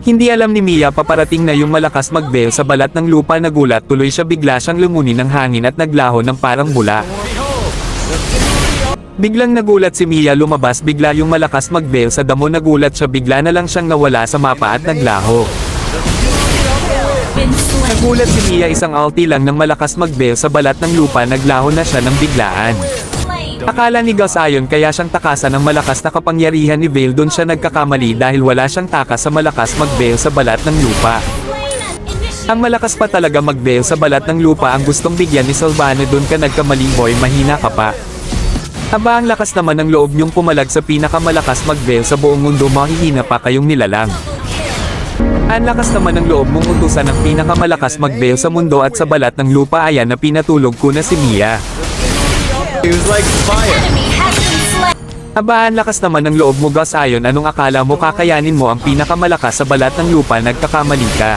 Hindi alam ni Mia paparating na yung malakas mag-veil sa balat ng lupa. Nagulat tuloy siya, bigla siyang lumunin ng hangin at naglaho ng parang bula. Biglang nagulat si Mia, lumabas bigla yung malakas mag-veil sa damo. Nagulat siya, bigla na lang siyang nawala sa mapa at naglaho. Nagulat si Mia, isang ulti lang ng malakas mag-veil sa balat ng lupa, naglaho na siya ng biglaan. Akala ni Gus ayon kaya siyang takasan ng malakas na kapangyarihan ni Veil. Doon siya nagkakamali dahil wala siyang takas sa malakas mag-veil sa balat ng lupa. Ang malakas pa talaga mag-veil sa balat ng lupa ang gustong bigyan ni Sylvana. Doon ka nagkamali boy, mahina ka pa. Aba, ang lakas naman ng loob niyong pumalag sa pinakamalakas mag-veil sa buong mundo, mahihina pa kayong nilalang. Ang lakas naman ng loob mong utusan ng pinakamalakas mag-veil sa mundo at sa balat ng lupa. Ayan na, pinatulog ko na si Mia. He was like fire. Aba, ang lakas naman ng loob mo Gus ayon, anong akala mo kakayanin mo ang pinakamalakas sa balat ng lupa? Nagkakamali ka.